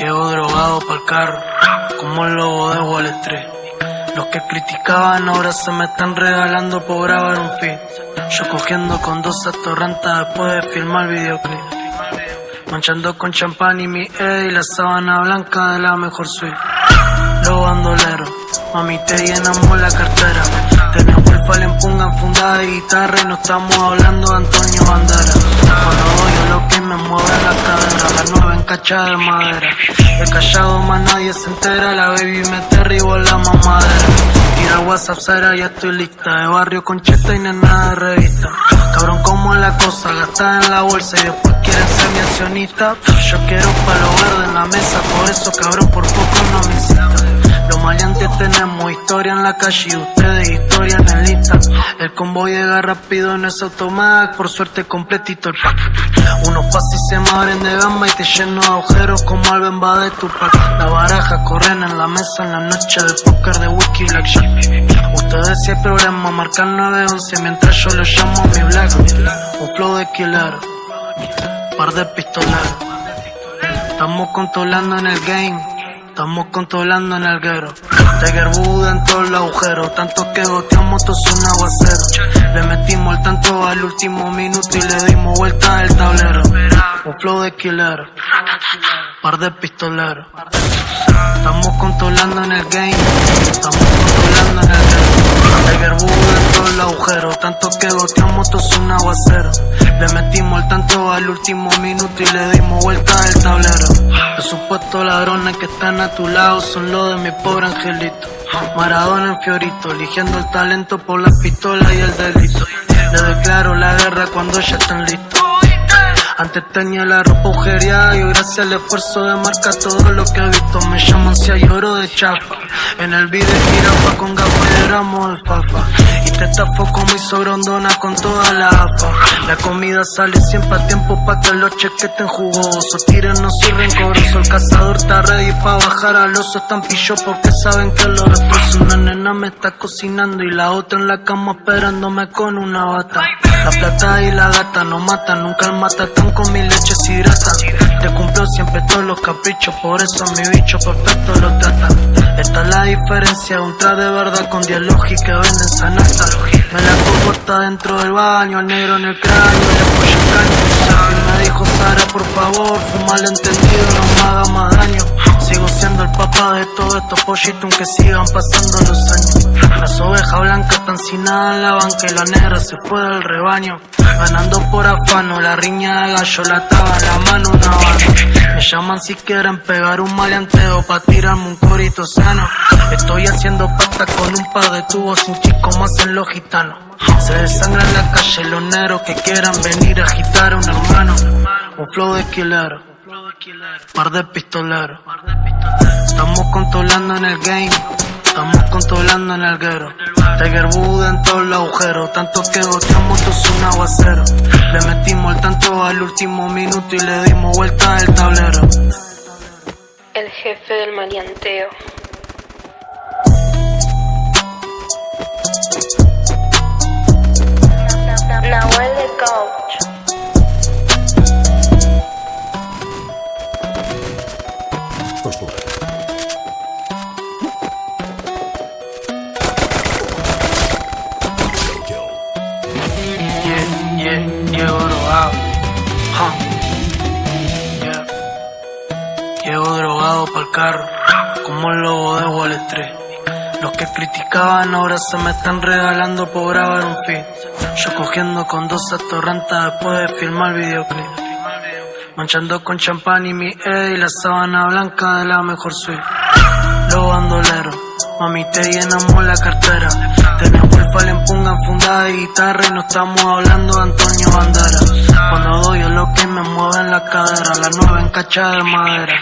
Llego drogado pa'l carro, como el lobo de Wall Street. Los que criticaban ahora se me están regalando por grabar un feat. Yo cogiendo con 12 torrentas después de filmar videoclip. Manchando con champán y mi y la sábana blanca de la mejor suite. Los bandoleros, mami te llenamos la cartera. Tenemos el Fallen Pungan fundada de guitarra y no estamos hablando de Antonio Banderas. Cuando doy a lo que me mueve la cadera, la nueva encachada de madera. He callado más nadie se entera, la baby me derribó la mamadera. Tira WhatsApp Sara, ya estoy lista, de barrio con cheta y nena de revista. Cabrón como es la cosa, gastada en la bolsa y después quieren ser mi accionista. Yo quiero palo verde en la mesa, por eso cabrón por poco no me incitan. Los maleantes tenemos historia en la calle y ustedes historia en el Insta. El convoy llega rápido en ese automac, por suerte completito el pack. Unos pasos y se me abren de gamba y te lleno de agujeros como al Bemba de Tupac. La baraja corren en la mesa en la noche de póker de whisky blackjack. Ustedes si hay problema marcan 911 mientras yo lo llamo mi black. Un flow de killer, par de pistoleros. Estamos controlando en el game. Estamos controlando en el guero. Tiger Buda en todos los agujeros. Tanto que goteamos, todos un aguacero. Le metimos el tanto al último minuto y le dimos vuelta al tablero. Un flow de killer, par de pistoleros. Estamos controlando en el game. Estamos controlando en el guero. Tiger Buda en todos los agujeros. Tanto que goteamos, todos un aguacero. Le metimos el tanto al último minuto y le dimos vuelta al tablero. Los supuestos ladrones que están a tu lado son los de mi pobre angelito. Maradona en Fiorito, eligiendo el talento por las pistolas y el delito. Le declaro la guerra cuando ya están listos. Antes tenía la ropa agujereada y hoy gracias al esfuerzo de marca todo lo que he visto. Me llaman si hay oro de chafa. En el video jirafa con gafas de gramos de fafa. Y te estafo como hizo Grondona con toda la AFA. La comida sale siempre a tiempo pa' que los cheques estén jugosos. Tiren, no soy rencoroso, el cazador está ready pa' bajar al oso. Están pillos porque saben que lo destrozo. Una nena me está cocinando y la otra en la cama esperándome con una bata. La plata y la gata no matan, nunca el matatán con mi leche se hidratan. Te cumplo siempre todos los caprichos, por eso a mi bicho perfecto lo tratan. Esta es la diferencia, un tra de verdad con 10 logis que venden sanata. Me la cojo hasta dentro del baño, al negro en el cráneo, le apoyo el caño. Y me dijo Sara, por favor, fue malentendido, no me haga más daño. Sigo siendo el papá de todos estos pollitos aunque sigan pasando los años. Las ovejas blancas están sin nada en la banca y la negra se fue del rebaño. Ganando por afano, la riña de gallo la ataba en la mano una banda. Me llaman si quieren pegar un maleanteo pa' tirarme un corito sano. Estoy haciendo pasta con un par de tubos, un chico más en los gitanos. Se desangra en la calle los negros que quieran venir a agitar a un hermano. Un flow de killer, par de pistoleros. Estamos controlando en el game. Estamos controlando en el guero. Tiger Buda en todos los agujeros. Tanto que goteamos, todos un aguacero. Le metimos el tanto al último minuto y le dimos vuelta al tablero. El jefe del maleanteo. Nahuel de Coach. Llego drogado, Llego drogado pa'l carro, como el lobo de Wall Street. Los que criticaban ahora se me están regalando por grabar un feat. Yo cogiendo con 12 torrentas después de filmar videoclip. Manchando con champán y mi y la sábana blanca de la mejor suite. Los bandoleros, mami te llenamos la cartera. Tenemos el Fallen Pungan fundada de guitarra y no estamos hablando de Antonio Banderas. Cuando doy a lo que me mueve en la cadera, la nueva encachada de madera.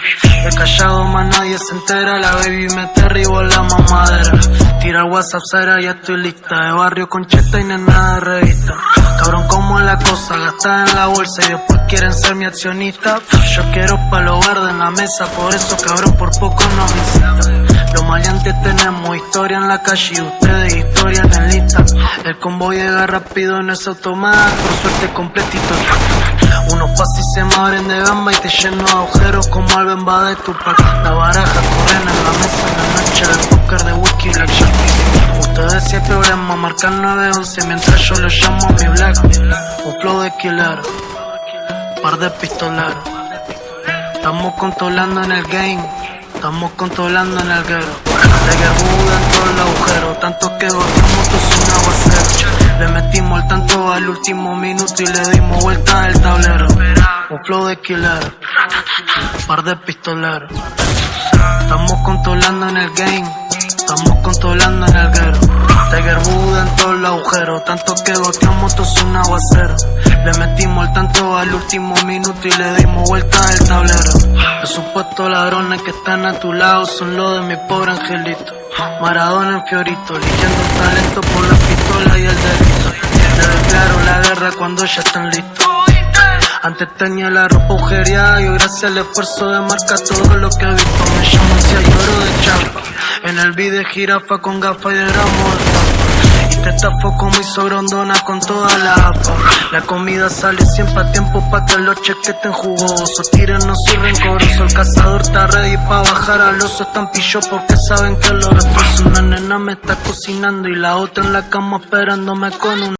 He callado más nadie se entera, la baby me derribó la mamadera. Tira WhatsApp Sara, ya estoy lista, de barrio con cheta y nena de revista. Cabrón como es la cosa, gastada en la bolsa y después quieren ser mi accionista. Yo quiero palo verde en la mesa, por eso cabrón por poco no me incitan. Los maleantes tenemos historia en la calle y ustedes historia en el Insta. El convoy llega rápido en ese automac, por suerte completito. Unos pasos y se me abren de gamba y te lleno de agujeros como al Bemba de Tupac. La baraja corren en la mesa en la noche del póker de whisky blackjack. Ustedes si hay problema, marcan 911 mientras yo lo llamo a mi black. Un flow de killer, par de pistoleros. Estamos controlando en el game, estamos controlando en el guero. Tiger Buda en todo el agujero, tanto que bajamos todos un aguacero. Le metimos el tanto al último minuto y le dimos vuelta al tablero. Un flow de killer, par de pistoleros. Estamos controlando en el game, estamos controlando en el guero. Tiger Buda en todo el agujero, tanto que goteamos todos un aguacero. Le metimos el tanto al último minuto y le dimos vuelta al tablero. Los supuestos ladrones que están a tu lado son los de mi pobre angelito. Maradona en Fiorito, eligiendo el talento por la pistola y el delito. Le declaro la guerra cuando ya están listos. Antes tenía la ropa agujereada y hoy gracias al esfuerzo de marca todo lo que he visto. Me llamo si hay oro de chapa, en el video jirafa con gafas y de gramo de papa. Y te estafo como hizo Grondona con toda la AFA. La comida sale siempre a tiempo pa' que los cheques estén jugosos. Tiren, no soy rencoroso, el cazador está ready pa' bajar al oso. Están pillos porque saben que lo destrozo. Una nena me está cocinando y la otra en la cama esperándome con un